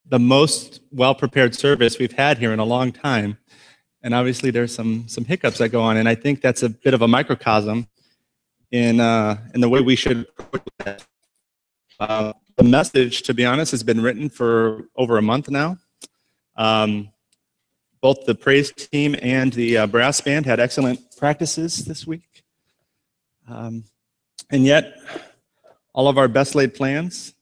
the most well-prepared service we've had here in a long time. And obviously there's some hiccups that go on, and I think that's a bit of a microcosm in the way we should approach that. The message, to be honest, has been written for over a month now. Both the praise team and the brass band had excellent practices this week. And yet, all of our best laid plans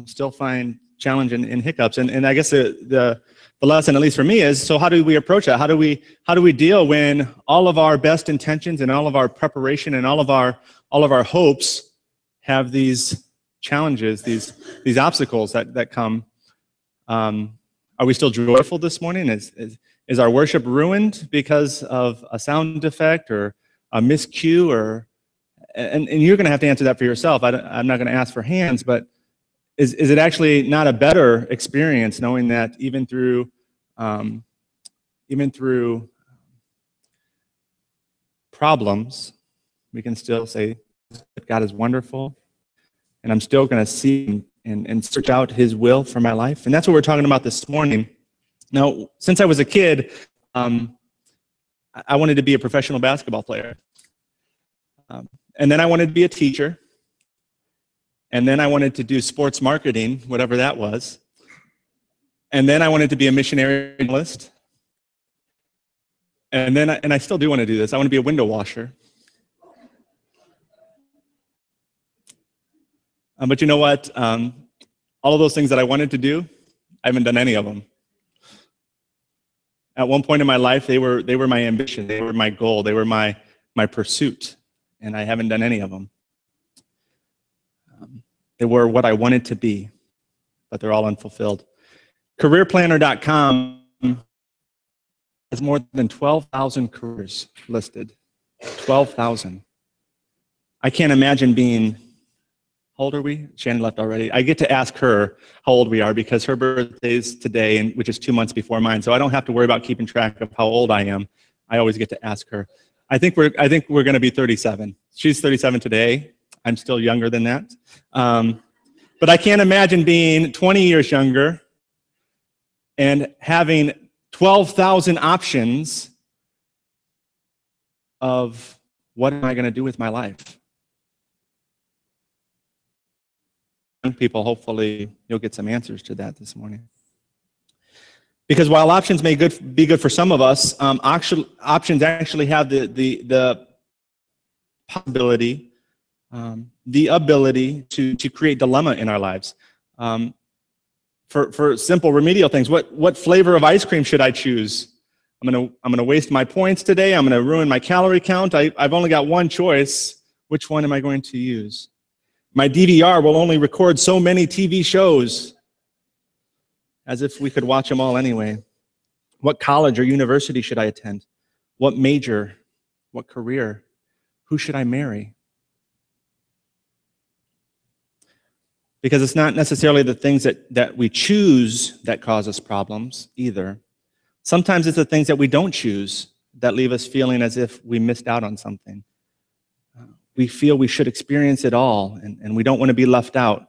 still find challenge and hiccups. And I guess the lesson, at least for me, is, so how do we approach that? How do we deal when all of our best intentions and all of our preparation and all of our hopes have these challenges, these obstacles that come? Are we still joyful this morning? Is our worship ruined because of a sound defect or a miscue? And you're going to have to answer that for yourself. I'm not going to ask for hands, but is it actually not a better experience knowing that even through problems, we can still say that God is wonderful, and I'm still going to see and search out His will for my life? And that's what we're talking about this morning. Now, since I was a kid, I wanted to be a professional basketball player. And then I wanted to be a teacher. And then I wanted to do sports marketing, whatever that was. And then I wanted to be a missionary journalist. And I still do want to do this. I want to be a window washer. But you know what? All of those things that I wanted to do, I haven't done any of them. At one point in my life, they were my ambition. They were my goal. They were my pursuit. And I haven't done any of them. They were what I wanted to be, but they're all unfulfilled. CareerPlanner.com has more than 12,000 careers listed. 12,000. I can't imagine being, how old are we? Shannon left already. I get to ask her how old we are because her birthday is today, which is 2 months before mine, so I don't have to worry about keeping track of how old I am. I always get to ask her. I think we're going to be 37. She's 37 today. I'm still younger than that. But I can't imagine being 20 years younger and having 12,000 options of what am I going to do with my life. Young people, hopefully you'll get some answers to that this morning. Because while options may be good for some of us, options actually have the possibility, the ability to create dilemma in our lives. For simple remedial things, what flavor of ice cream should I choose? I'm gonna waste my points today. I'm gonna ruin my calorie count. I've only got one choice. Which one am I going to use? My DVR will only record so many TV shows, as if we could watch them all anyway. What college or university should I attend? What major? What career? Who should I marry? Because it's not necessarily the things that we choose that cause us problems either. Sometimes it's the things that we don't choose that leave us feeling as if we missed out on something. We feel we should experience it all, and we don't want to be left out.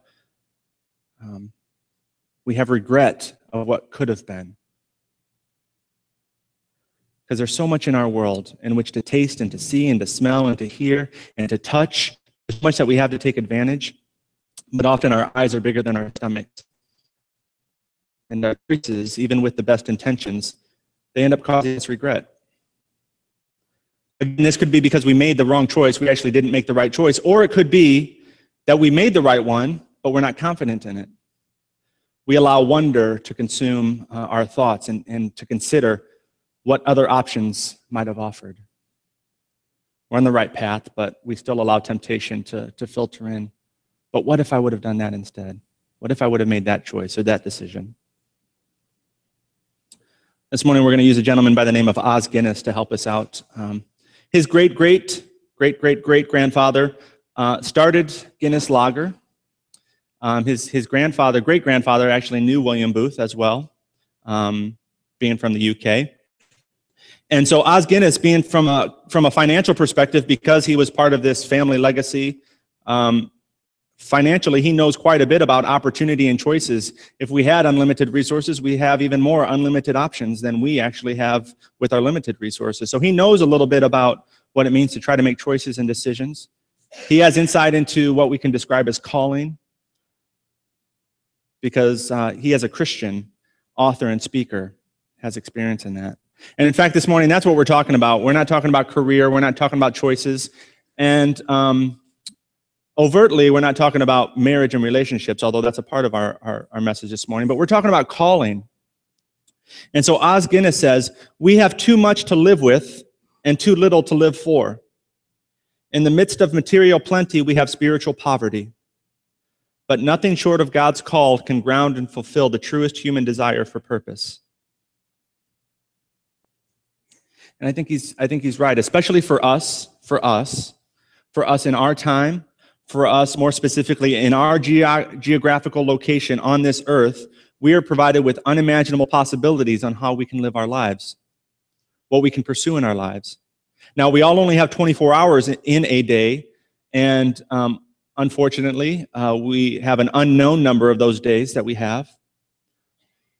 We have regret of what could have been. Because there's so much in our world in which to taste and to see and to smell and to hear and to touch. There's much that we have to take advantage, but often our eyes are bigger than our stomachs. And our choices, even with the best intentions, they end up causing us regret. Again, this could be because we made the wrong choice. We actually didn't make the right choice. Or it could be that we made the right one, but we're not confident in it. We allow wonder to consume our thoughts and to consider what other options might have offered. We're on the right path, but we still allow temptation to filter in. But what if I would have done that instead? What if I would have made that choice or that decision? This morning we're going to use a gentleman by the name of Os Guinness to help us out. His great-great-great-great-great-grandfather started Guinness Lager. His great-grandfather actually knew William Booth as well, being from the UK. And so Os Guinness, being from a financial perspective, because he was part of this family legacy, Financially, he knows quite a bit about opportunity and choices. If we had unlimited resources, we have even more unlimited options than we actually have with our limited resources. So he knows a little bit about what it means to try to make choices and decisions. He has insight into what we can describe as calling, because he, as a Christian author and speaker, has experience in that. And in fact, this morning, that's what we're talking about. We're not talking about career. We're not talking about choices. And overtly, we're not talking about marriage and relationships, although that's a part of our message this morning. But we're talking about calling. And so Os Guinness says, we have too much to live with and too little to live for. In the midst of material plenty, we have spiritual poverty. But nothing short of God's call can ground and fulfill the truest human desire for purpose. And I think he's right, especially for us in our time, for us more specifically in our geographical location on this earth. We are provided with unimaginable possibilities on how we can live our lives, what we can pursue in our lives. Now, we all only have 24 hours in a day, and unfortunately, we have an unknown number of those days that we have.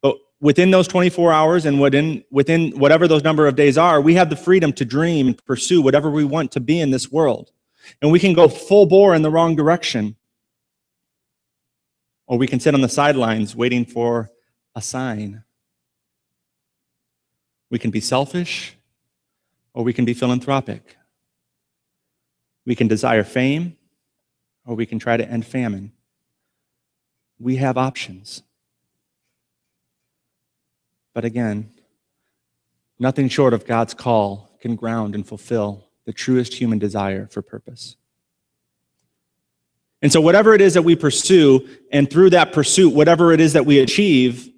But within those 24 hours and within whatever those number of days are, we have the freedom to dream and pursue whatever we want to be in this world. And we can go full bore in the wrong direction. Or we can sit on the sidelines waiting for a sign. We can be selfish, or we can be philanthropic. We can desire fame, or we can try to end famine. We have options. But again, nothing short of God's call can ground and fulfill the truest human desire for purpose. And so whatever it is that we pursue, and through that pursuit, whatever it is that we achieve,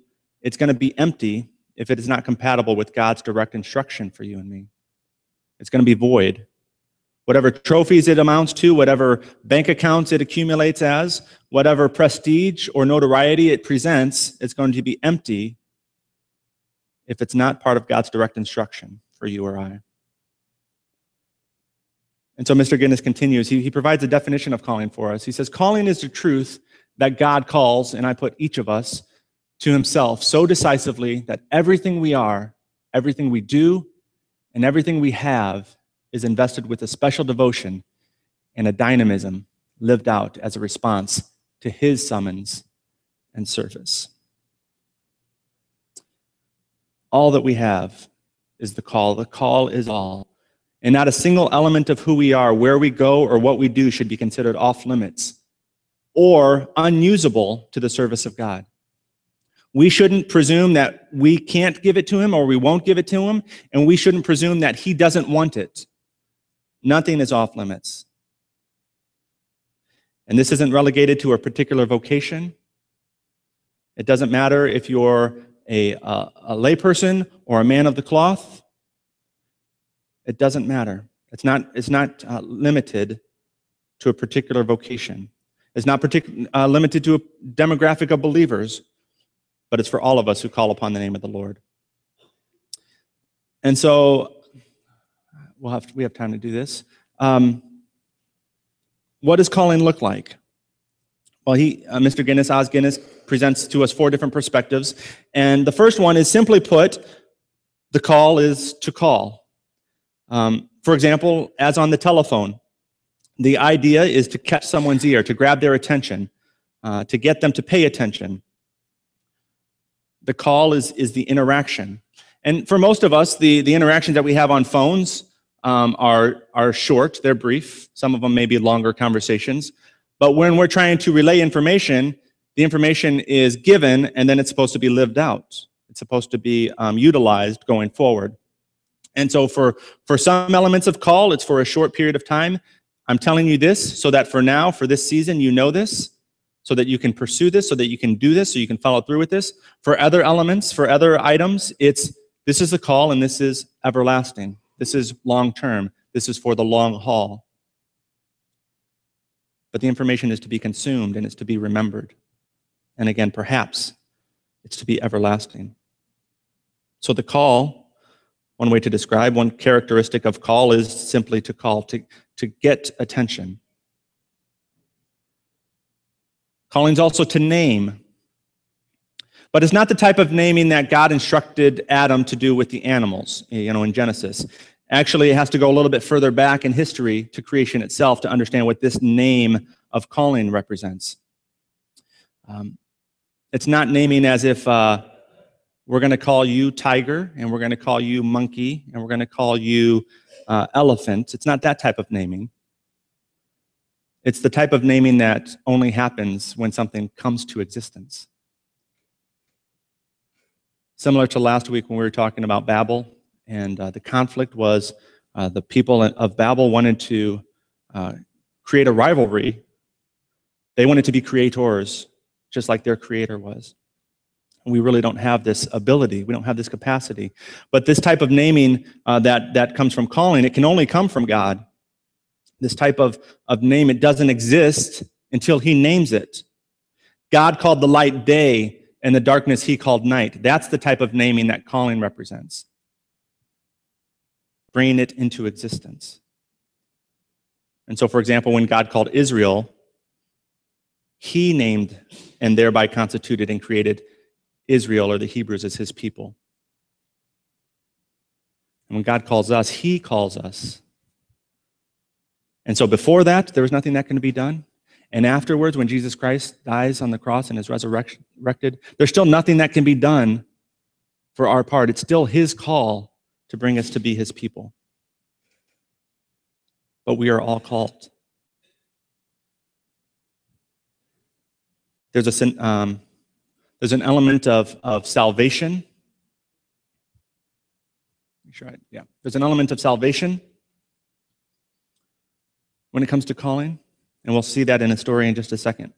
it's going to be empty if it is not compatible with God's direct instruction for you and me. It's going to be void. Whatever trophies it amounts to, whatever bank accounts it accumulates as, whatever prestige or notoriety it presents, it's going to be empty if it's not part of God's direct instruction for you or I. And so Mr. Guinness continues. He provides a definition of calling for us. He says, calling is the truth that God calls, and I put each of us, to himself so decisively that everything we are, everything we do, and everything we have is invested with a special devotion and a dynamism lived out as a response to his summons and service. All that we have is the call. The call is all. And not a single element of who we are, where we go, or what we do should be considered off limits or unusable to the service of God. We shouldn't presume that we can't give it to him or we won't give it to him, and we shouldn't presume that he doesn't want it. Nothing is off limits. And this isn't relegated to a particular vocation. It doesn't matter if you're a layperson or a man of the cloth. It doesn't matter. It's not limited to a particular vocation. It's not limited to a demographic of believers, but it's for all of us who call upon the name of the Lord. And so we have time to do this. What does calling look like? Well, Mr. Guinness, Os Guinness, presents to us 4 different perspectives. And the first one is, simply put, the call is to call. For example, as on the telephone, the idea is to catch someone's ear, to grab their attention, to get them to pay attention. The call is the interaction. And for most of us, the interactions that we have on phones are short, they're brief. Some of them may be longer conversations. But when we're trying to relay information, the information is given, and then it's supposed to be lived out. It's supposed to be utilized going forward. And so for some elements of call, it's for a short period of time. I'm telling you this so that for now, for this season, you know this, so that you can pursue this, so that you can do this, so you can follow through with this. For other elements, for other items, this is the call, and this is everlasting. This is long-term. This is for the long haul. But the information is to be consumed, and it's to be remembered. And again, perhaps it's to be everlasting. So the call, one way to describe, one characteristic of call is simply to call, to get attention. Calling's also to name. But it's not the type of naming that God instructed Adam to do with the animals, in Genesis. Actually, it has to go a little bit further back in history to creation itself to understand what this name of calling represents. It's not naming as if we're going to call you tiger, and we're going to call you monkey, and we're going to call you elephant. It's not that type of naming. It's the type of naming that only happens when something comes to existence. Similar to last week when we were talking about Babel, and the conflict was the people of Babel wanted to create a rivalry. They wanted to be creators, just like their creator was. And we really don't have this ability. We don't have this capacity. But this type of naming that comes from calling, it can only come from God. This type of name, it doesn't exist until he names it. God called the light day, and the darkness he called night. That's the type of naming that calling represents. Bringing it into existence. And so, for example, when God called Israel, he named and thereby constituted and created Israel, or the Hebrews, as his people. And when God calls us, he calls us. And so before that, there was nothing that can be done. And afterwards, when Jesus Christ dies on the cross and is resurrected, there's still nothing that can be done for our part. It's still his call to bring us to be his people. But we are all called. There's an element of salvation. There's an element of salvation when it comes to calling. And we'll see that in a story in just a second.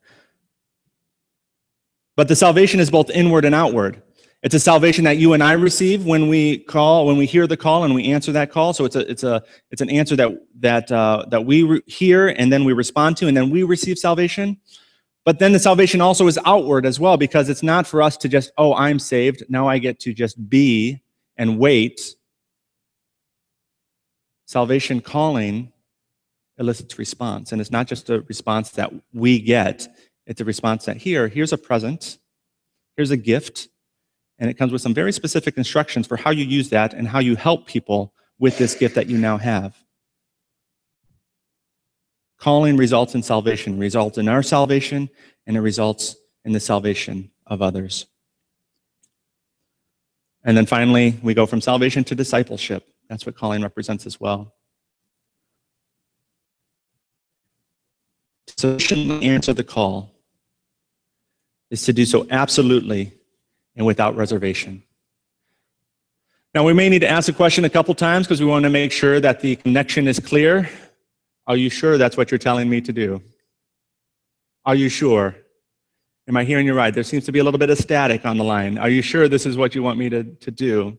But the salvation is both inward and outward. It's a salvation that you and I receive when we call, when we hear the call and we answer that call. So it's an answer that we hear and then we respond to, and then we receive salvation. But then the salvation also is outward as well, because it's not for us to just, oh, I'm saved, now I get to just be and wait. Salvation calling elicits response, and it's not just a response that we get, it's a response that here's a present, here's a gift, and it comes with some very specific instructions for how you use that and how you help people with this gift that you now have. Calling results in salvation, results in our salvation, and it results in the salvation of others. And then finally, we go from salvation to discipleship. That's what calling represents as well. To sufficiently answer the call is to do so absolutely and without reservation. Now, we may need to ask the question a couple times because we want to make sure that the connection is clear. Are you sure that's what you're telling me to do? Are you sure? Am I hearing you right? There seems to be a little bit of static on the line. Are you sure this is what you want me to do?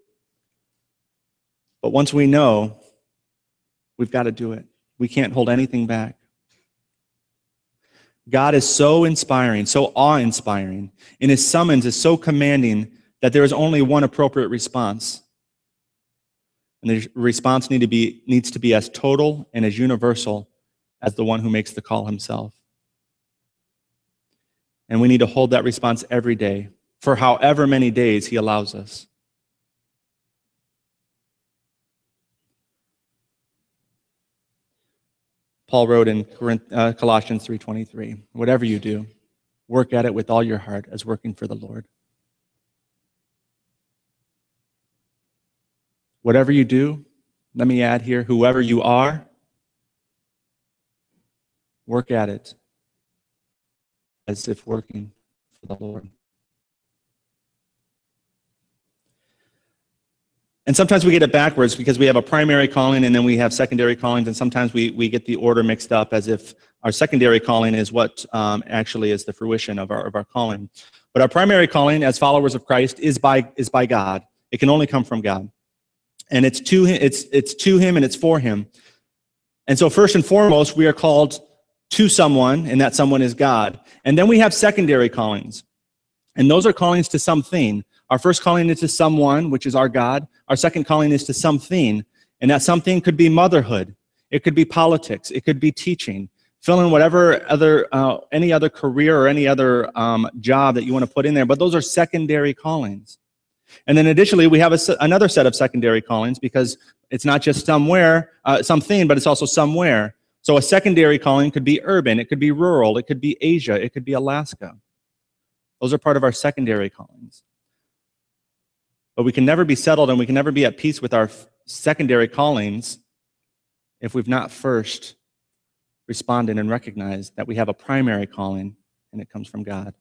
But once we know, we've got to do it. We can't hold anything back. God is so inspiring, so awe-inspiring, and his summons is so commanding that there is only one appropriate response. And the response needs to be as total and as universal as the one who makes the call himself. And we need to hold that response every day, for however many days he allows us. Paul wrote in Colossians 3:23, whatever you do, work at it with all your heart as working for the Lord. Whatever you do, let me add here, whoever you are, work at it as if working for the Lord. And sometimes we get it backwards because we have a primary calling and then we have secondary callings, and sometimes we get the order mixed up as if our secondary calling is what actually is the fruition of our calling. But our primary calling as followers of Christ is by God. It can only come from God. And it's to him, it's to him and it's for him. And so first and foremost, we are called to someone, and that someone is God. And then we have secondary callings. And those are callings to something. Our first calling is to someone, which is our God. Our second calling is to something, and that something could be motherhood. It could be politics. It could be teaching, Fill in whatever other, any other career or any other job that you want to put in there, but those are secondary callings. And then additionally, we have another set of secondary callings because it's not just somewhere, something, but it's also somewhere. So a secondary calling could be urban, it could be rural, it could be Asia, it could be Alaska. Those are part of our secondary callings. But we can never be settled and we can never be at peace with our secondary callings if we've not first responded and recognized that we have a primary calling and it comes from God.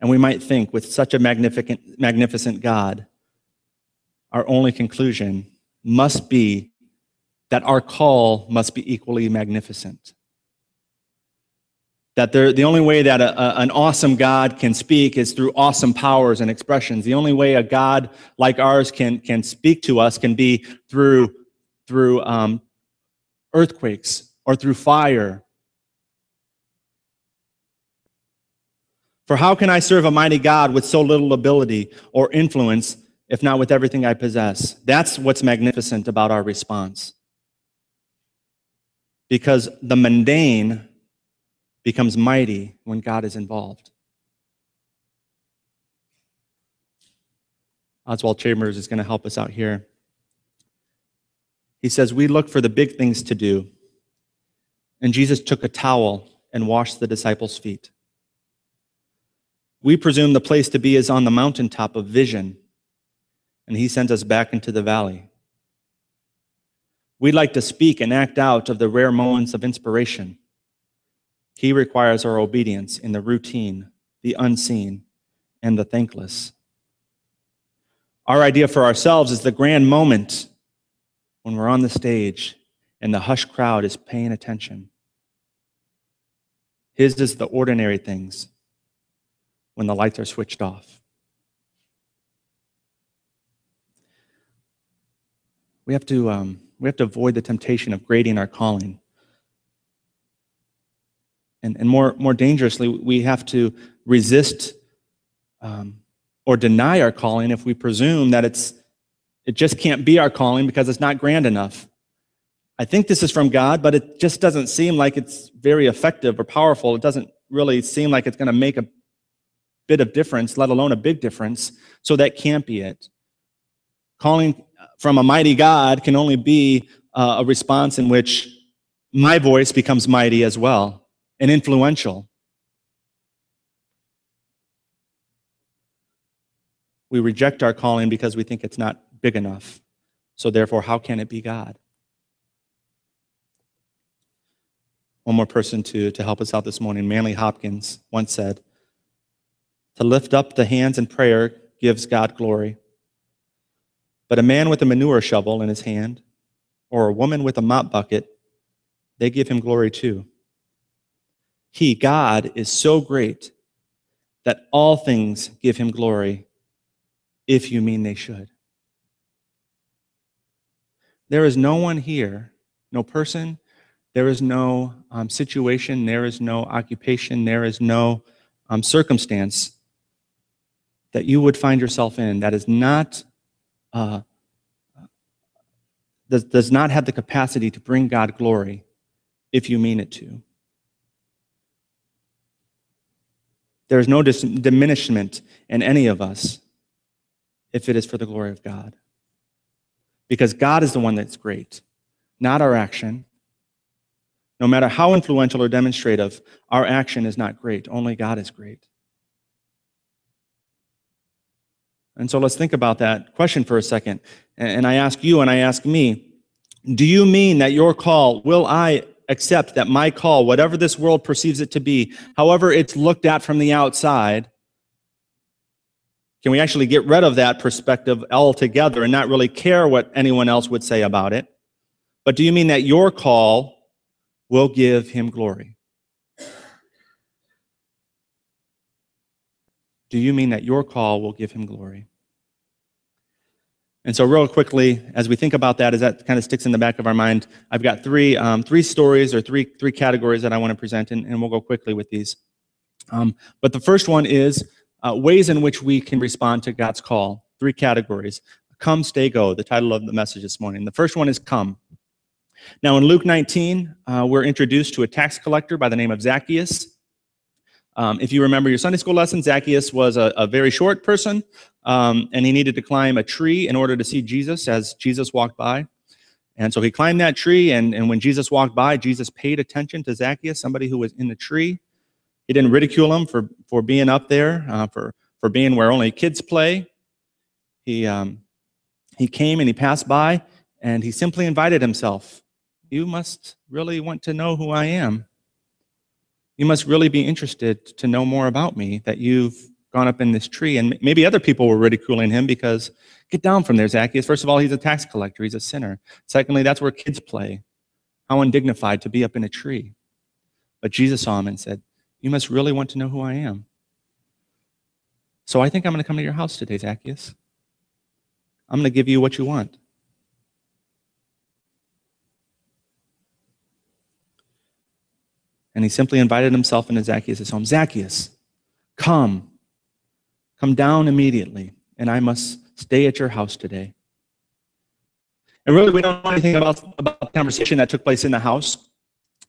And we might think with such a magnificent God, our only conclusion must be that our call must be equally magnificent. That the only way that an awesome God can speak is through awesome powers and expressions. The only way a God like ours can speak to us can be through earthquakes or through fire. For how can I serve a mighty God with so little ability or influence, if not with everything I possess? That's what's magnificent about our response. Because the mundane becomes mighty when God is involved. Oswald Chambers is going to help us out here. He says, we look for the big things to do, and Jesus took a towel and washed the disciples' feet. We presume the place to be is on the mountaintop of vision, and he sends us back into the valley. We like to speak and act out of the rare moments of inspiration. He requires our obedience in the routine, the unseen, and the thankless. Our idea for ourselves is the grand moment when we're on the stage and the hushed crowd is paying attention. His is the ordinary things when the lights are switched off. We have to avoid the temptation of grading our calling. And more dangerously, we have to resist or deny our calling if we presume that it just can't be our calling because it's not grand enough. I think this is from God, but it just doesn't seem like it's very effective or powerful. It doesn't really seem like it's going to make a bit of difference, let alone a big difference, so that can't be it. Calling from a mighty God can only be a response in which my voice becomes mighty as well and influential. We reject our calling because we think it's not big enough. So therefore, how can it be God? One more person to help us out this morning. Manly Hopkins once said, to lift up the hands in prayer gives God glory. But a man with a manure shovel in his hand, or a woman with a mop bucket, they give him glory too. He, God, is so great that all things give him glory, if you mean they should. There is no one here, no person, there is no situation, there is no occupation, there is no circumstance that you would find yourself in that is not does not have the capacity to bring God glory if you mean it to. There is no diminishment in any of us if it is for the glory of God. Because God is the one that's great, not our action. No matter how influential or demonstrative, our action is not great. Only God is great. And so let's think about that question for a second. And I ask you and I ask me, do you mean that your call, will I accept that my call, whatever this world perceives it to be, however it's looked at from the outside, can we actually get rid of that perspective altogether and not really care what anyone else would say about it? But do you mean that your call will give him glory? Do you mean that your call will give him glory? And so real quickly, as we think about that, as that kind of sticks in the back of our mind, I've got three stories or three categories that I want to present, and we'll go quickly with these. But the first one is ways in which we can respond to God's call. Three categories. Come, stay, go, the title of the message this morning. The first one is come. Now in Luke 19, we're introduced to a tax collector by the name of Zacchaeus. If you remember your Sunday school lesson, Zacchaeus was a very short person, and he needed to climb a tree in order to see Jesus as Jesus walked by. And so he climbed that tree, and when Jesus walked by, Jesus paid attention to Zacchaeus, somebody who was in the tree. He didn't ridicule him for being up there, for being where only kids play. He came and he passed by, and he simply invited himself. You must really want to know who I am. You must really be interested to know more about me, that you've gone up in this tree. And maybe other people were ridiculing him because, get down from there, Zacchaeus. First of all, he's a tax collector. He's a sinner. Secondly, that's where kids play. How undignified to be up in a tree. But Jesus saw him and said, you must really want to know who I am. So I think I'm going to come to your house today, Zacchaeus. I'm going to give you what you want. And he simply invited himself into Zacchaeus' home. Zacchaeus, come down immediately, and I must stay at your house today. And really, we don't know anything about the conversation that took place in the house.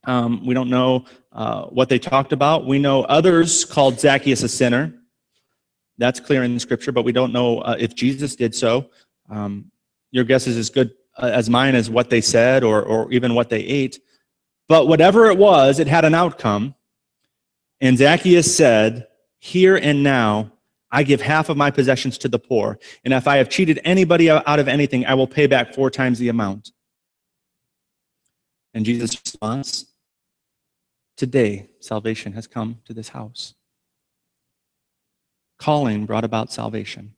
We don't know what they talked about. We know others called Zacchaeus a sinner. That's clear in the scripture, but we don't know if Jesus did so. Your guess is as good as mine as what they said or even what they ate. But whatever it was, it had an outcome. And Zacchaeus said, here and now, I give half of my possessions to the poor. And if I have cheated anybody out of anything, I will pay back 4 times the amount. And Jesus' response, today, salvation has come to this house. Calling brought about salvation.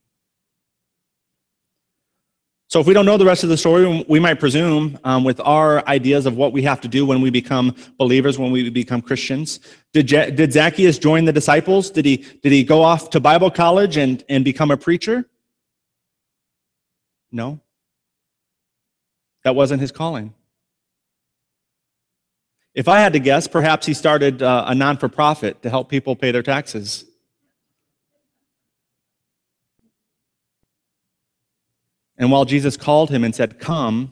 So if we don't know the rest of the story, we might presume with our ideas of what we have to do when we become believers, when we become Christians. Did Zacchaeus join the disciples? Did he go off to Bible college and become a preacher? No. That wasn't his calling. If I had to guess, perhaps he started a non-for-profit to help people pay their taxes. And while Jesus called him and said, come,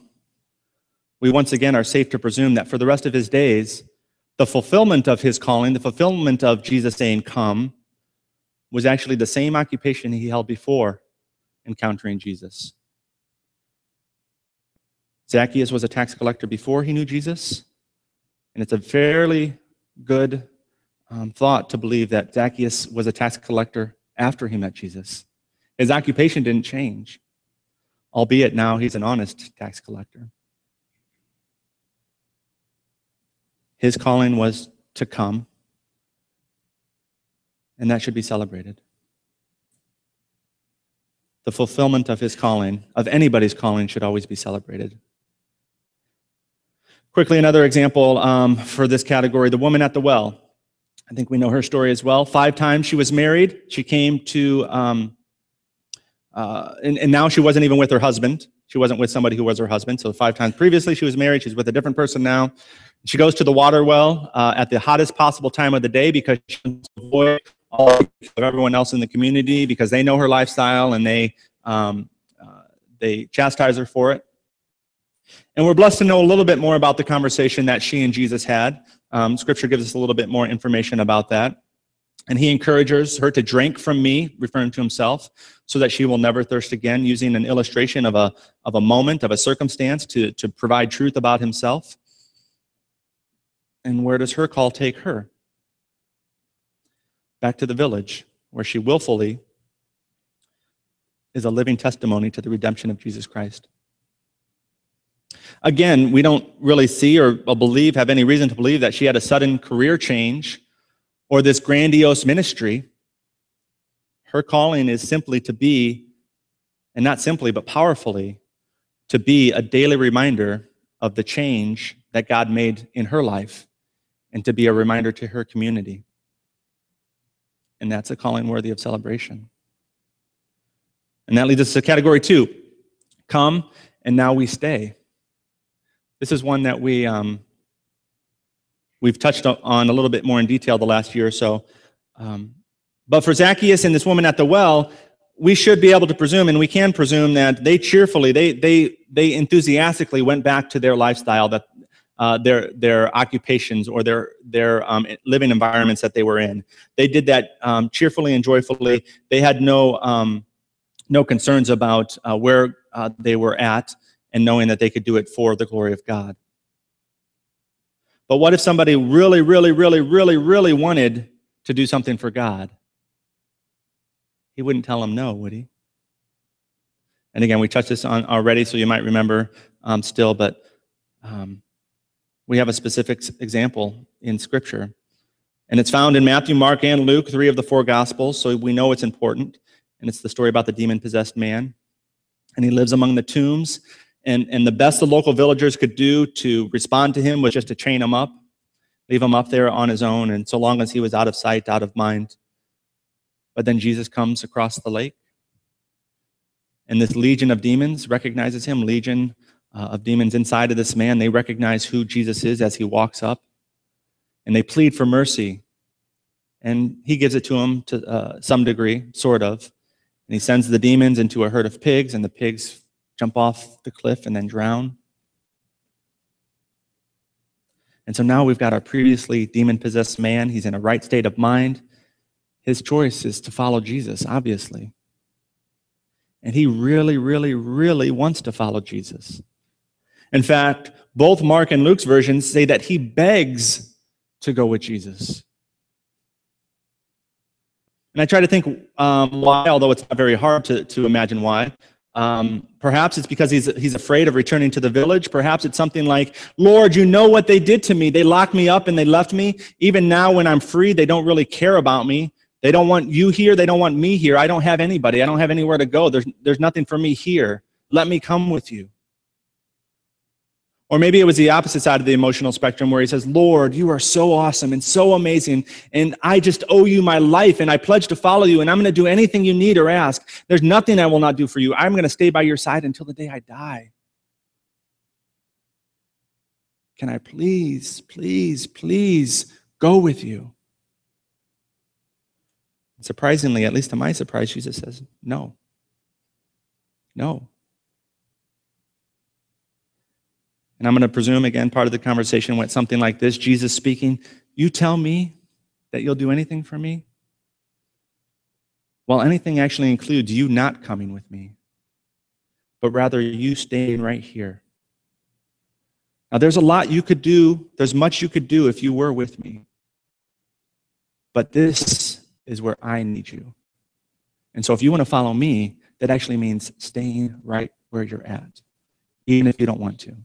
we once again are safe to presume that for the rest of his days, the fulfillment of his calling, the fulfillment of Jesus saying, come, was actually the same occupation he held before encountering Jesus. Zacchaeus was a tax collector before he knew Jesus, and it's a fairly good thought to believe that Zacchaeus was a tax collector after he met Jesus. His occupation didn't change. Albeit now he's an honest tax collector. His calling was to come, and that should be celebrated. The fulfillment of his calling, of anybody's calling, should always be celebrated. Quickly, another example for this category, the woman at the well. I think we know her story as well. 5 times she was married. She came to... and now she wasn't even with her husband. She wasn't with somebody who was her husband. So 5 times previously she was married. She's with a different person now. She goes to the water well at the hottest possible time of the day because she wants to avoid all of everyone else in the community because they know her lifestyle and they chastise her for it. And we're blessed to know a little bit more about the conversation that she and Jesus had. Scripture gives us a little bit more information about that. And he encourages her to drink from me, referring to himself, so that she will never thirst again, using an illustration of a moment, of a circumstance to provide truth about himself. And where does her call take her? Back to the village, where she willfully is a living testimony to the redemption of Jesus Christ. Again, we don't really see or have any reason to believe that she had a sudden career change or this grandiose ministry. Her calling is simply to be, and not simply, but powerfully, to be a daily reminder of the change that God made in her life and to be a reminder to her community. And that's a calling worthy of celebration. And that leads us to category 2. Come, and now we stay. This is one that we've touched on a little bit more in detail the last year or so. But for Zacchaeus and this woman at the well, we should be able to presume, and we can presume, that they cheerfully, they enthusiastically went back to their lifestyle, that their occupations or their living environments that they were in. They did that cheerfully and joyfully. They had no concerns about where they were at, and knowing that they could do it for the glory of God. But what if somebody really, really, really, really, really wanted to do something for God? He wouldn't tell them no, would he? And again, we touched this on already, so you might remember still, but we have a specific example in Scripture. And it's found in Matthew, Mark, and Luke, 3 of the 4 Gospels, so we know it's important. And it's the story about the demon-possessed man. And he lives among the tombs. And the best the local villagers could do to respond to him was just to chain him up, leave him up there on his own, and so long as he was out of sight, out of mind. But then Jesus comes across the lake, and this legion of demons recognizes him, legion of demons inside of this man. They recognize who Jesus is as he walks up, and they plead for mercy. And he gives it to them to some degree, sort of. And he sends the demons into a herd of pigs, and the pigs jump off the cliff and then drown. And so now we've got our previously demon-possessed man. He's in a right state of mind. His choice is to follow Jesus, obviously. And he really, really, really wants to follow Jesus. In fact, both Mark and Luke's versions say that he begs to go with Jesus. And I try to think why, although it's not very hard to imagine why. Perhaps it's because he's afraid of returning to the village. Perhaps it's something like, Lord, you know what they did to me. They locked me up and they left me. Even now when I'm free, they don't really care about me. They don't want you here. They don't want me here. I don't have anybody. I don't have anywhere to go. There's nothing for me here. Let me come with you. Or maybe it was the opposite side of the emotional spectrum where he says, Lord, you are so awesome and so amazing, and I just owe you my life, and I pledge to follow you, and I'm going to do anything you need or ask. There's nothing I will not do for you. I'm going to stay by your side until the day I die. Can I please, please, please go with you? Surprisingly, at least to my surprise, Jesus says, no. No. And I'm going to presume, again, part of the conversation went something like this. Jesus speaking, you tell me that you'll do anything for me? Well, anything actually includes you not coming with me, but rather you staying right here. Now, there's a lot you could do. There's much you could do if you were with me. But this is where I need you. And so if you want to follow me, that actually means staying right where you're at, even if you don't want to.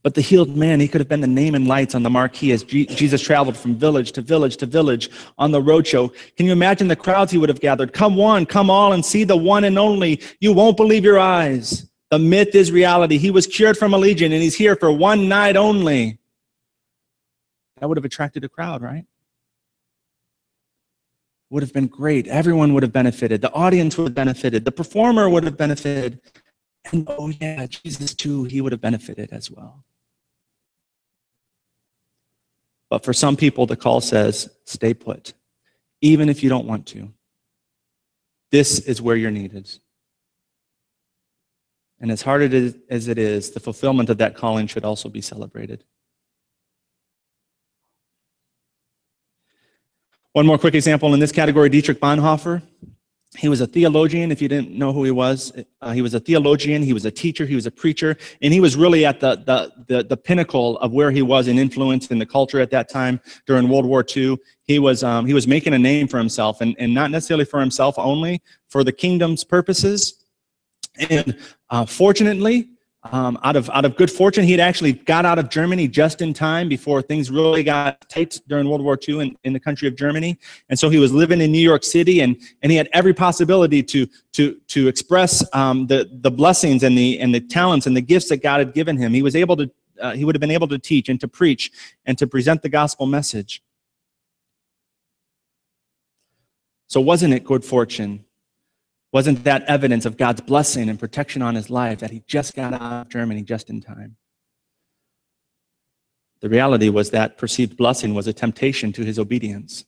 But the healed man, he could have been the name in lights on the marquee as Jesus traveled from village to village to village on the roadshow. Can you imagine the crowds he would have gathered? Come one, come all, and see the one and only. You won't believe your eyes. The myth is reality. He was cured from a legion, and he's here for one night only. That would have attracted a crowd, right? Would have been great. Everyone would have benefited. The audience would have benefited. The performer would have benefited. And oh yeah, Jesus too, he would have benefited as well. But for some people, the call says, stay put, even if you don't want to. This is where you're needed. And as hard as it is, the fulfillment of that calling should also be celebrated. One more quick example in this category, Dietrich Bonhoeffer. He was a theologian, if you didn't know who he was. He was a theologian, he was a teacher, he was a preacher, and he was really at the pinnacle of where he was in influence in the culture at that time during World War II. He was making a name for himself, and not necessarily for himself only, for the kingdom's purposes. And fortunately, out of good fortune, he had actually got out of Germany just in time before things really got tight during World War II in the country of Germany. And so he was living in New York City, and he had every possibility to express the blessings and the talents and the gifts that God had given him. He was able to he would have been able to teach and to preach and to present the gospel message. So wasn't it good fortune? Wasn't that evidence of God's blessing and protection on his life that he just got out of Germany just in time? The reality was that perceived blessing was a temptation to his obedience.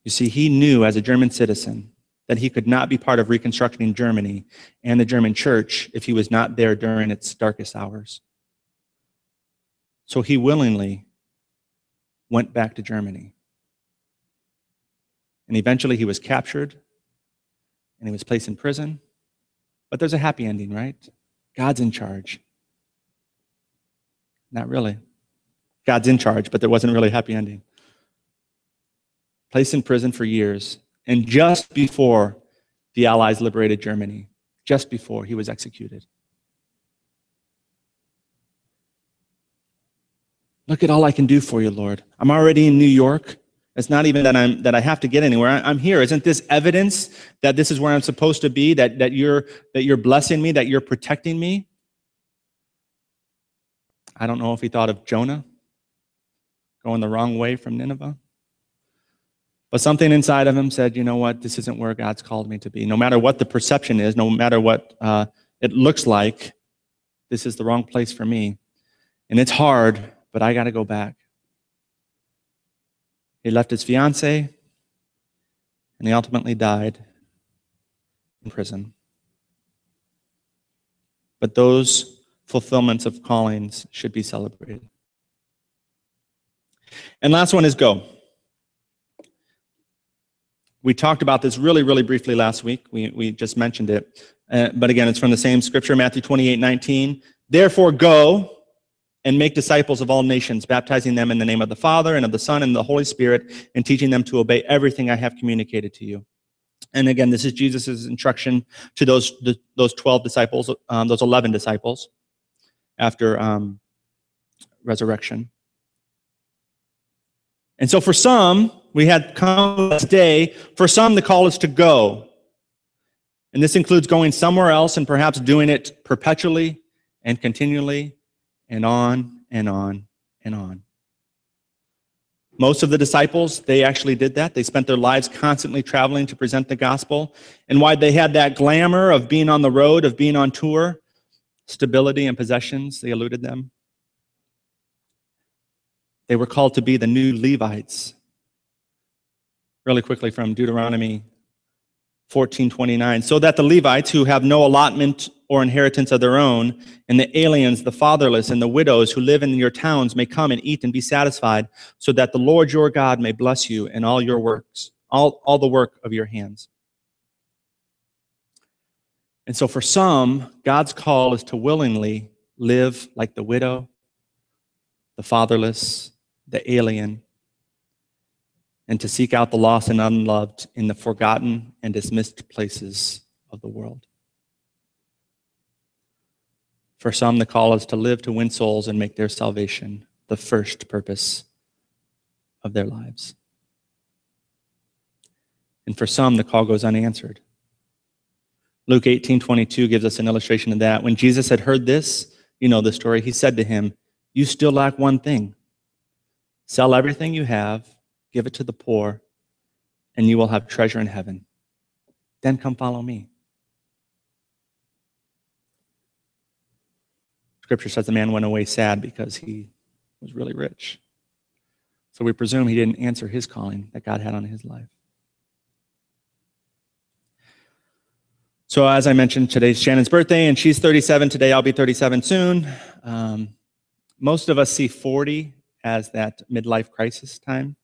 You see, he knew as a German citizen that he could not be part of reconstructing Germany and the German church if he was not there during its darkest hours. So he willingly went back to Germany. And eventually he was captured and he was placed in prison. But there's a happy ending, right? God's in charge. Not really. God's in charge, but there wasn't really a happy ending. Placed in prison for years. And just before the Allies liberated Germany, just before he was executed. Look at all I can do for you, Lord. I'm already in New York. It's not even that I have to get anywhere. I'm here. Isn't this evidence that this is where I'm supposed to be, that you're blessing me, that you're protecting me? I don't know if he thought of Jonah going the wrong way from Nineveh. But something inside of him said, you know what, this isn't where God's called me to be. No matter what the perception is, no matter what it looks like, this is the wrong place for me. And it's hard, but I got to go back. He left his fiancée, and he ultimately died in prison. But those fulfillments of callings should be celebrated. And last one is go. We talked about this really, really briefly last week. We just mentioned it. But again, it's from the same scripture, Matthew 28:19. Therefore go and make disciples of all nations, baptizing them in the name of the Father and of the Son and the Holy Spirit, and teaching them to obey everything I have communicated to you. And again, this is Jesus' instruction to those 12 disciples, those 11 disciples after resurrection. And so for some, we had come this day, for some the call is to go. And this includes going somewhere else and perhaps doing it perpetually and continually and on and on and on. Most of the disciples, they actually did that. They spent their lives constantly traveling to present the gospel. And while they had that glamour of being on the road, of being on tour, stability and possessions, they eluded them. They were called to be the new Levites. Really quickly from Deuteronomy 14:29. So that the Levites who have no allotment or inheritance of their own, and the aliens, the fatherless, and the widows who live in your towns may come and eat and be satisfied, so that the Lord your God may bless you in all your works, all the work of your hands. And so for some, God's call is to willingly live like the widow, the fatherless, the alien, and to seek out the lost and unloved in the forgotten and dismissed places of the world. For some, the call is to live to win souls and make their salvation the first purpose of their lives. And for some, the call goes unanswered. Luke 18:22 gives us an illustration of that. When Jesus had heard this, you know the story, he said to him, "You still lack one thing. Sell everything you have, give it to the poor, and you will have treasure in heaven. Then come follow me." Scripture says the man went away sad because he was really rich. So we presume he didn't answer his calling that God had on his life. So as I mentioned, today's Shannon's birthday, and she's 37 today. I'll be 37 soon. Most of us see 40 as that midlife crisis time,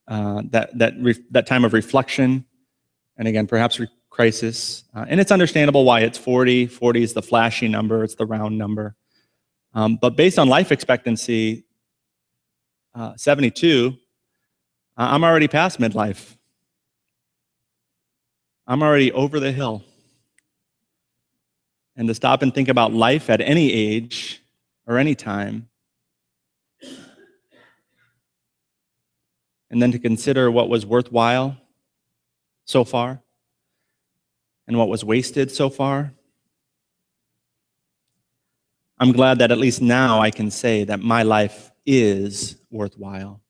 that time of reflection, and again, perhaps crisis. And it's understandable why it's 40. 40 is the flashy number. It's the round number. But based on life expectancy, 72, I'm already past midlife. I'm already over the hill. And to stop and think about life at any age or any time, and then to consider what was worthwhile so far and what was wasted so far, I'm glad that at least now I can say that my life is worthwhile.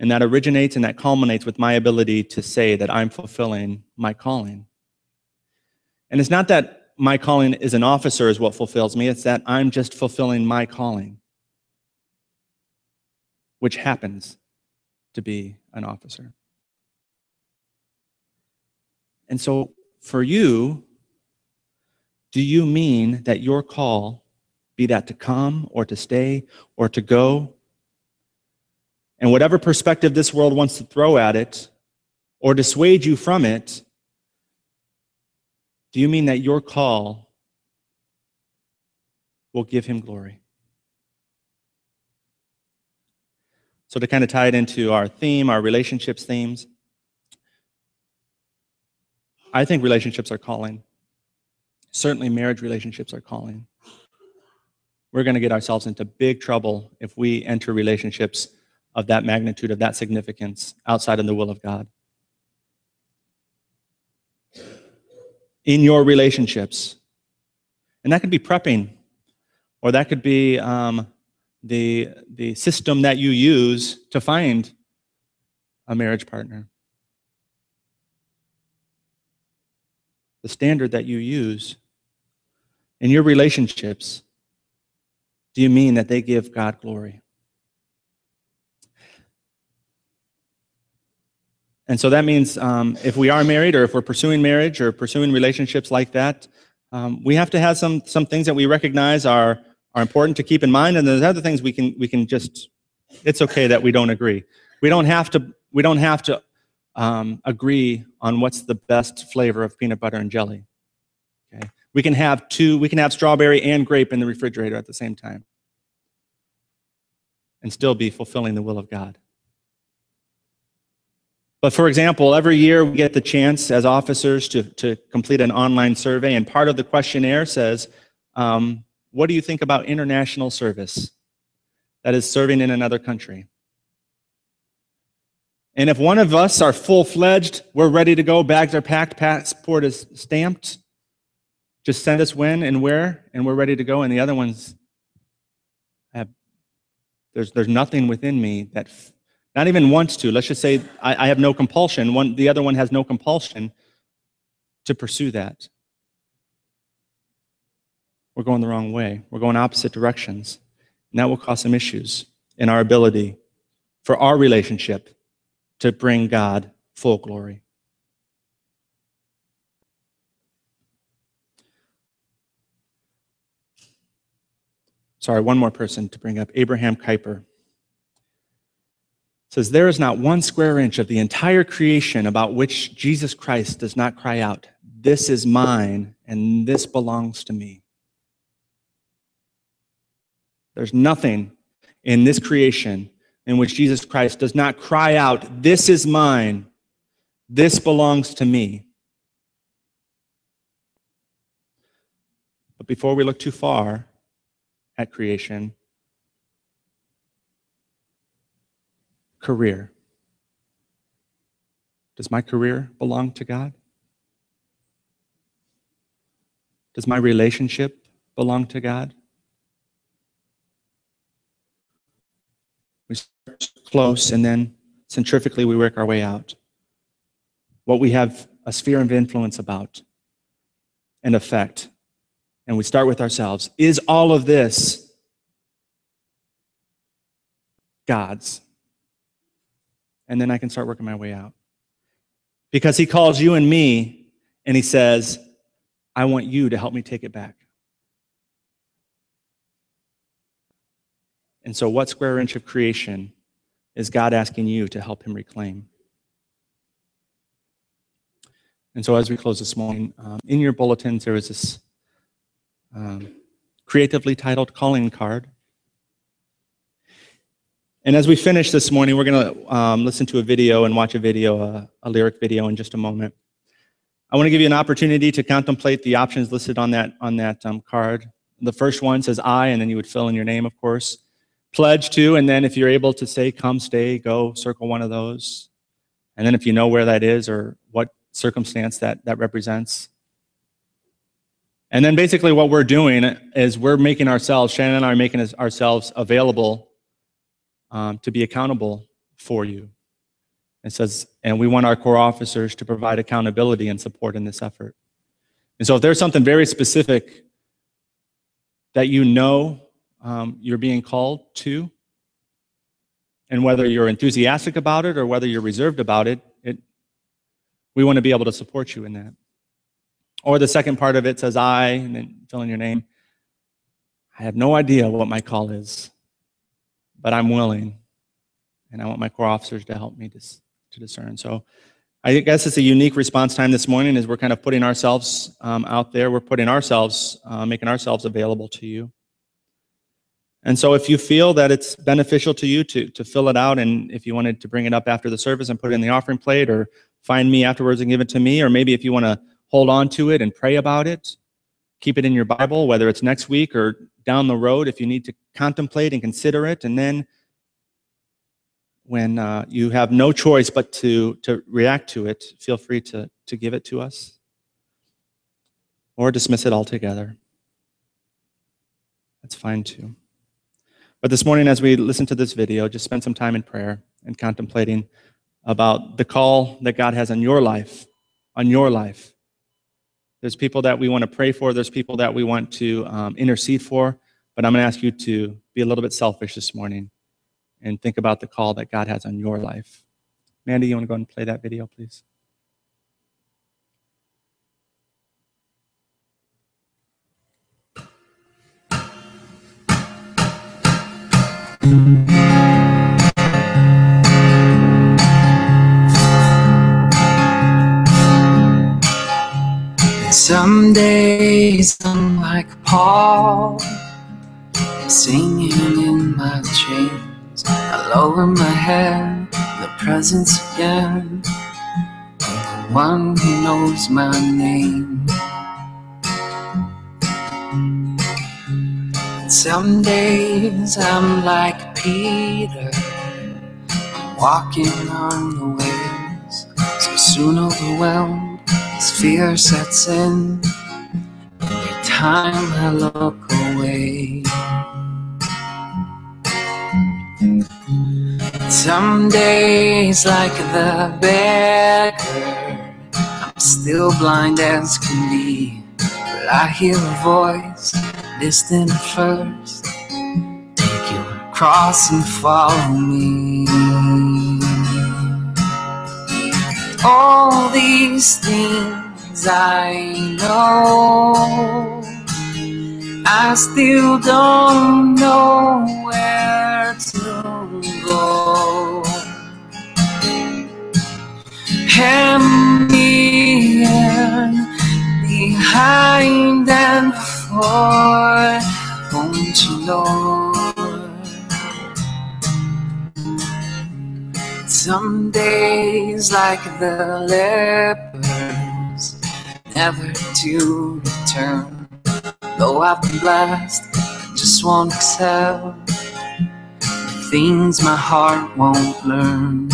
And that originates and that culminates with my ability to say that I'm fulfilling my calling. And it's not that my calling as an officer is what fulfills me, it's that I'm just fulfilling my calling, which happens. to be an officer. And so for you, do you mean that your call, be that to come or to stay or to go, and whatever perspective this world wants to throw at it or dissuade you from it, do you mean that your call will give him glory? So to kind of tie it into our theme, our relationships themes, I think relationships are calling. Certainly marriage relationships are calling. We're going to get ourselves into big trouble if we enter relationships of that magnitude, of that significance, outside of the will of God. In your relationships. And that could be prepping, or that could be the system that you use to find a marriage partner. The standard that you use in your relationships, do you mean that they give God glory? And so that means if we are married, or if we're pursuing marriage or pursuing relationships like that, we have to have some things that we recognize are important to keep in mind, and there's other things we can just, it's okay that we don't agree. We don't have to agree on what's the best flavor of peanut butter and jelly. Okay? We can have strawberry and grape in the refrigerator at the same time and still be fulfilling the will of God. But for example, every year we get the chance as officers to complete an online survey, and part of the questionnaire says, what do you think about international service? That is serving in another country. And if one of us are full-fledged, we're ready to go, bags are packed, passport is stamped, just send us when and where, and we're ready to go, and the other ones there's nothing within me that not even wants to. Let's just say I have no compulsion. The other one has no compulsion to pursue that. We're going the wrong way. We're going opposite directions. And that will cause some issues in our ability for our relationship to bring God full glory. Sorry, one more person to bring up. Abraham Kuyper says, there is not one square inch of the entire creation about which Jesus Christ does not cry out, this is mine and this belongs to me. There's nothing in this creation in which Jesus Christ does not cry out, this is mine, this belongs to me. But before we look too far at creation, career. Does my career belong to God? Does my relationship belong to God? We start close, and then centrifugally we work our way out. What we have a sphere of influence about and effect. And we start with ourselves. Is all of this God's? And then I can start working my way out. Because he calls you and me, and he says, I want you to help me take it back. And so what square inch of creation is God asking you to help him reclaim? And so as we close this morning, in your bulletins there is this creatively titled calling card. And as we finish this morning, we're going to listen to a video and watch a video, a lyric video in just a moment. I want to give you an opportunity to contemplate the options listed on that card. The first one says I, and then you would fill in your name, of course. Pledge to, and then if you're able to say come, stay, go, circle one of those. And then if you know where that is or what circumstance that represents. And then basically what we're doing is we're making ourselves, Shannon and I are making ourselves available to be accountable for you. It says, and we want our core officers to provide accountability and support in this effort. And so if there's something very specific that you know you're being called to, And whether you're enthusiastic about it or whether you're reserved about it, we want to be able to support you in that. Or the second part of it says, I, and then fill in your name. I have no idea what my call is, but I'm willing. And I want my core officers to help me to discern. So I guess it's a unique response time this morning as we're kind of putting ourselves out there. We're putting ourselves, making ourselves available to you. And so if you feel that it's beneficial to you to fill it out, and if you wanted to bring it up after the service and put it in the offering plate, or find me afterwards and give it to me, or maybe if you want to hold on to it and pray about it, keep it in your Bible, whether it's next week or down the road, if you need to contemplate and consider it, and then when you have no choice but to react to it, feel free to give it to us or dismiss it altogether. That's fine too. But this morning, as we listen to this video, just spend some time in prayer and contemplating about the call that God has on your life, on your life. There's people that we want to pray for. There's people that we want to intercede for. But I'm going to ask you to be a little bit selfish this morning and think about the call that God has on your life. Mandy, you want to go and play that video, please? Some days I'm like Paul, singing in my chains. I lower my head in the presence again of the one who knows my name. Some days I'm like Peter, I'm walking on the waves, so soon overwhelmed as fear sets in. Every time I look away, some days like the beggar, I'm still blind as can be, but I hear a voice, distant at first, take your cross and follow me. All these things I know, I still don't know where to go. Hem me in behind and before, won't you, Lord? Some days like the lepers, never to return. Though I've been blessed, I just won't accept the things my heart won't learn.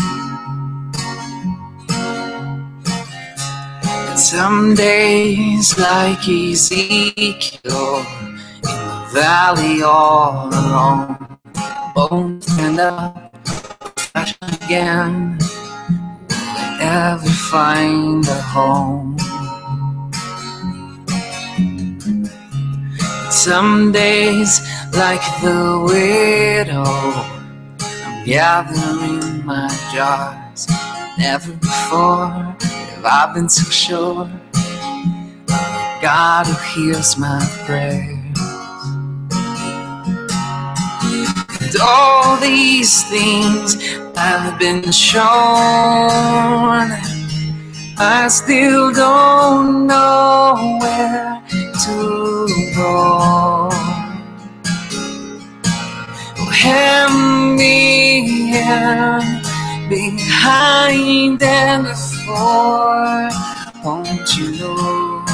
And some days like Ezekiel, in the valley all alone, bones stand up, flesh again, will I ever find a home? Some days, like the widow, I'm gathering my jars. Never before have I been so sure of God who hears my prayers. And all these things I've been shown, I still don't know where to go. Hem me in behind and before, won't you, Lord?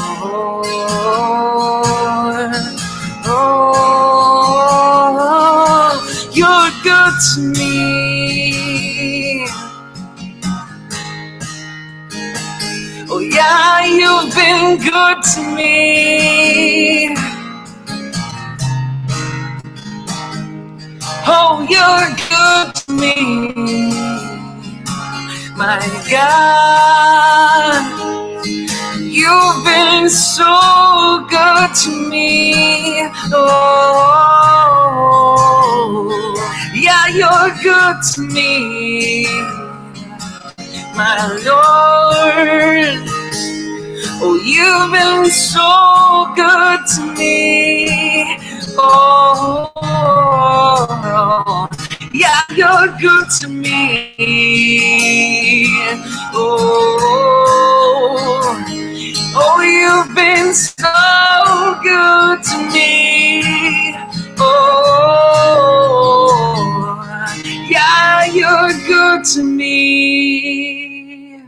Oh, you're good to me. Oh yeah, you've been good to me. Oh, you're good to me, my God. You've been so good to me. Oh, yeah, you're good to me, my Lord. Oh, you've been so good to me. Oh, yeah, you're good to me. Oh, you've been so good to me. Oh, yeah, you're good to me.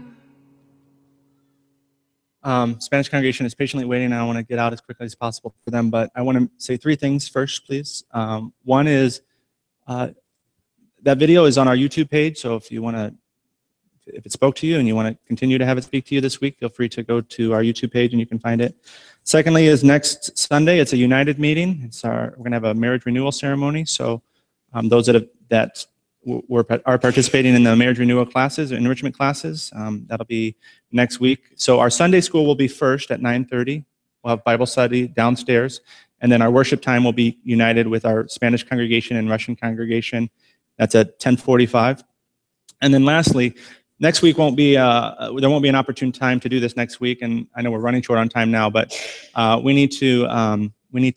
Spanish congregation is patiently waiting. I want to get out as quickly as possible for them, but I want to say three things first, please. One is that video is on our YouTube page, so if you want to, if it spoke to you and you want to continue to have it speak to you this week, feel free to go to our YouTube page and you can find it. Secondly is next Sunday, it's a United meeting. We're going to have a marriage renewal ceremony, so those that are participating in the marriage renewal classes or enrichment classes. That'll be next week. So our Sunday school will be first at 9:30. We'll have Bible study downstairs. And then our worship time will be united with our Spanish congregation and Russian congregation. That's at 10:45. And then lastly, next week there won't be an opportune time to do this next week. And I know we're running short on time now, but we need to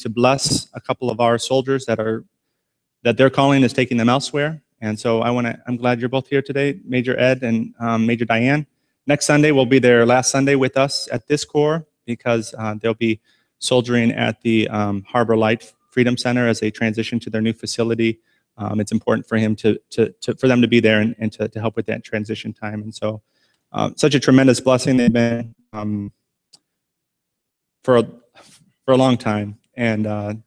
bless a couple of our soldiers that their calling is taking them elsewhere. And so I'm glad you're both here today, Major Ed and Major Diane. Next Sunday will be their last Sunday with us at this Corps because they'll be soldiering at the Harbor Light Freedom Center as they transition to their new facility. It's important for them to be there and to help with that transition time. And so such a tremendous blessing they've been for a long time. And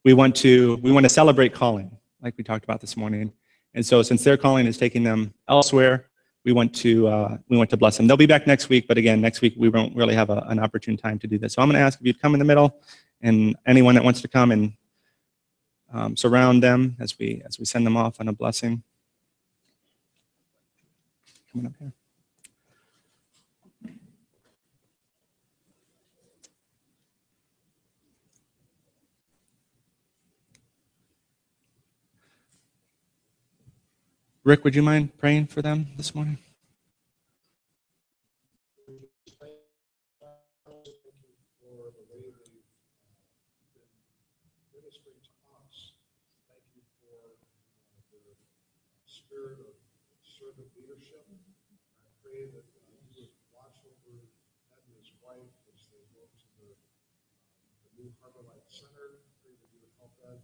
we want to celebrate calling, like we talked about this morning. And so since their calling is taking them elsewhere, we want to bless them. They'll be back next week, but again, next week we won't really have an opportune time to do this. So I'm going to ask if you'd come in the middle, and anyone that wants to come and surround them as we send them off on a blessing. Coming up here. Rick, would you mind praying for them this morning? Spirit of servant leadership. I pray that you would watch over Ed and his wife as they go to the new Harbor Light Center. I pray that you would help Ed